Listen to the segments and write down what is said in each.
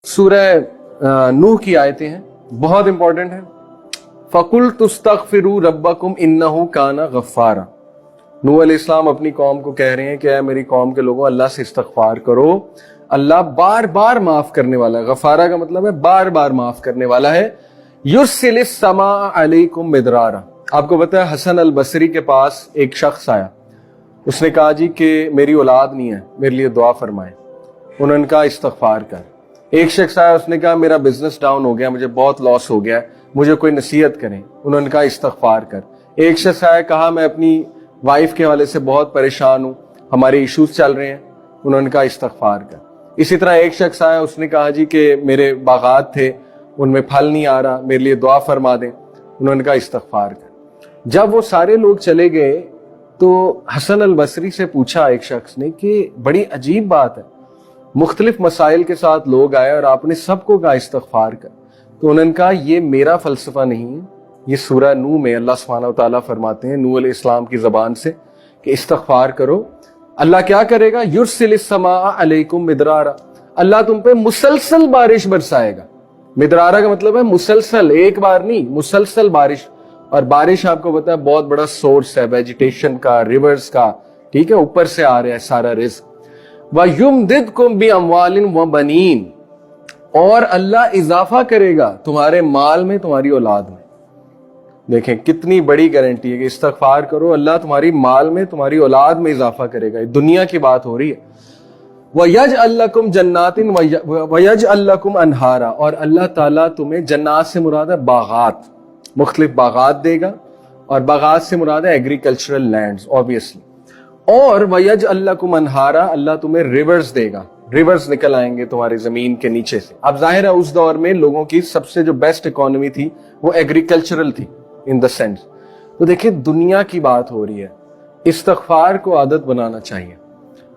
सूरह नूह की आयतें हैं, बहुत इंपॉर्टेंट है। फकुल तुस्तगफिरू रब्बकुम इन्नहु काना गफ्फारा। नूह अलैहिस्सलाम अपनी कौम को कह रहे हैं कि ऐ मेरी कौम के लोगों, अल्लाह से इस्तगफार करो, अल्लाह बार बार माफ करने वाला है। गफारा का मतलब है बार बार माफ करने वाला है। युरसिलिस समा अलैकुम मिदरारा। आपको पता है हसन अल बसरी के पास एक शख्स आया, उसने कहा जी कि मेरी औलाद नहीं है, मेरे लिए दुआ फरमाएं। उन्होंने कहा इस्तगफार कर। एक शख्स आया, उसने कहा मेरा बिजनेस डाउन हो गया, मुझे बहुत लॉस हो गया, मुझे कोई नसीहत करें। उन्होंने कहा इस्तगफार कर। एक शख्स आया, कहा मैं अपनी वाइफ के हवाले से बहुत परेशान हूं, हमारे इश्यूज चल रहे हैं। उन्होंने कहा इस्तगफार कर। इसी तरह एक शख्स आया, उसने कहा जी कि मेरे बागात थे, उनमें फल नहीं आ रहा, मेरे लिए दुआ फरमा दें। उन्होंने कहा इस्तगफार कर। जब वो सारे लोग चले गए तो हसन अल बसरी से पूछा एक शख्स ने कि बड़ी अजीब बात है, मुख्तलिफ मसाइल के साथ लोग आए और आपने सबको कहा इस्तगफार कर। तो उन्होंने कहा ये मेरा फलसफा नहीं है, ये सूरह नूह में अल्लाह सुब्हानहू व तआला फरमाते हैं नूह अलैहिस्सलाम की जबान से कि इस्तगफार करो। अल्लाह क्या करेगा? युरसिलिस समा अलैकुम मिदरारा। अल्लाह तुम पे मुसलसल बारिश बरसाएगा। मिदरारा का मतलब है मुसलसल, एक बार नहीं, मुसलसल बारिश। और बारिश आपको पता है बहुत बड़ा सोर्स है वेजिटेशन का, रिवर्स का, ठीक है, ऊपर से आ रहा है सारा रिस्क। वयुमदिदकुम बिअमवालिन व बनीन। और अल्लाह इजाफा करेगा तुम्हारे माल में, तुम्हारी औलाद में। देखें कितनी बड़ी गारंटी है कि इस्तगफार करो, अल्लाह तुम्हारी माल में, तुम्हारी औलाद में इजाफा करेगा। दुनिया की बात हो रही है। वयजअल लकुम जन्नातिन वयजअल लकुम अनहारा। और अल्लाह ताला तुम्हें, जन्नात से मुराद है बागात, मुख्तलिफ बागात देगा, और बागात से मुराद है एग्रीकल्चरल लैंड्स ऑब्वियसली। और वयजअल लकुम अनहारा, अल्लाह तुम्हें रिवर्स देगा, रिवर्स निकल आएंगे तुम्हारी जमीन के नीचे से। अब जाहिर है उस दौर में लोगों की सबसे जो बेस्ट इकोनॉमी थी वो एग्रीकल्चरल थी इन द सेंस। तो देखिए दुनिया की बात हो रही है, इस्तगफार को आदत बनाना चाहिए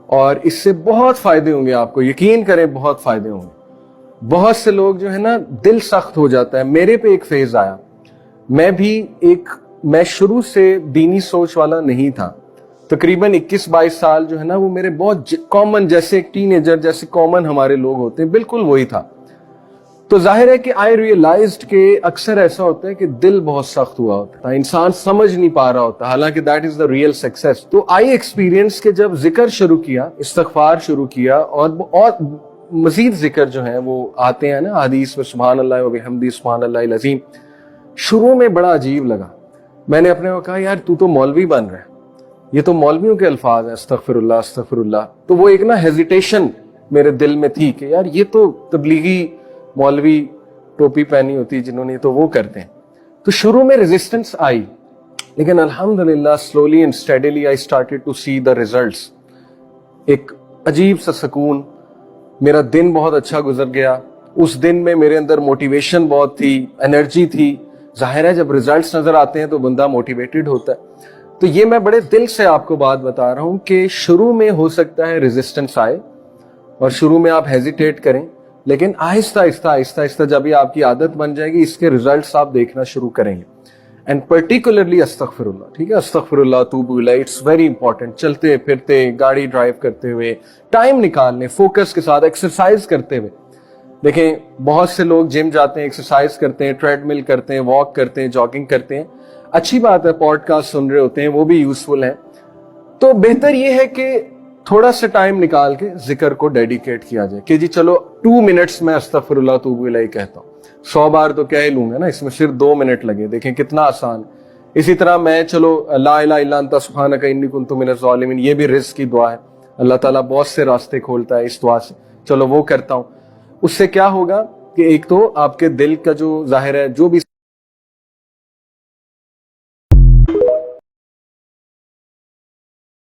और इससे बहुत फायदे होंगे आपको, यकीन करें बहुत फायदे होंगे। बहुत से लोग जो है ना दिल सख्त हो जाता है। मेरे पे एक फेज आया, मैं शुरू से दीनी सोच वाला नहीं था। तकरीबन 21-22 साल जो है ना वो मेरे बहुत कॉमन, जैसे एक टीनेजर जैसे कॉमन हमारे लोग होते हैं, बिल्कुल वही था। तो जाहिर है कि आई रियलाइज्ड कि अक्सर ऐसा होता है कि दिल बहुत सख्त हुआ होता है, इंसान समझ नहीं पा रहा होता, हालांकि that is the real success. तो आई एक्सपीरियंस के जब जिक्र शुरू किया, इस्तगफार शुरू किया, और मजीद जिक्र जो है वो आते हैं ना हदीस में, सुभान अल्लाह व बिहम्दी सुभान अल्लाहिल अज़ीम। शुरू में बड़ा अजीब लगा। मैंने अपने को कहा यार तू तो मौलवी बन रहा है, ये तो मौलवियों के अल्फाज हैं, अस्तगफिरुल्लाह अस्तगफिरुल्लाह। तो वो एक ना हेजिटेशन मेरे दिल में थी कि यार ये तो तबलीगी मौलवी टोपी पहनी होती जिन्होंने, तो वो करते हैं। तो शुरू में रेजिस्टेंस आई, लेकिन अल्हम्दुलिल्लाह slowly and steadily I started to see the results. एक अजीब सा सुकून, मेरा दिन बहुत अच्छा गुजर गया। उस दिन में मेरे अंदर मोटिवेशन बहुत थी, एनर्जी थी। जाहिर है जब रिजल्ट्स नजर आते हैं तो बंदा मोटिवेटेड होता है। तो ये मैं बड़े दिल से आपको बात बता रहा हूं कि शुरू में हो सकता है रेजिस्टेंस आए और शुरू में आप हेजिटेट करें, लेकिन आहिस्ता आहिस्ता आहिस्ता आहिस्ता जब ये आपकी आदत बन जाएगी, इसके रिजल्ट्स आप देखना शुरू करेंगे। एंड पर्टिकुलरली अस्तगफिरुल्लाह, ठीक है, अस्तगफिरुल्लाह तूबू इलैह, इट्स वेरी इंपॉर्टेंट। चलते फिरते, गाड़ी ड्राइव करते हुए, टाइम निकालने, फोकस के साथ, एक्सरसाइज करते हुए। देखें बहुत से लोग जिम जाते हैं, एक्सरसाइज करते हैं, ट्रेडमिल करते हैं, वॉक करते हैं, जॉगिंग करते हैं, अच्छी बात है, पॉडकास्ट सुन रहे होते हैं, वो भी यूजफुल है। तो बेहतर ये है कि थोड़ा सा टाइम निकाल के जिक्र को डेडिकेट किया जाए कि जी चलो 2 मिनट्स में अस्तगफिरुल्लाह तूबू इलैह कहता हूँ। 100 बार तो कह ही लूंगा ना, इसमें सिर्फ 2 मिनट लगे, देखें कितना आसान। इसी तरह मैं चलो ला इलाहा इल्ला अंता सुब्हानका इन्नी कुन्तु मिनज़ ज़ालिमीन, ये भी रिज़्क़ की दुआ है, अल्लाह ताला बहुत से रास्ते खोलता है इस दुआ से, चलो वो करता हूँ। उससे क्या होगा कि एक तो आपके दिल का जो जाहिर है जो भी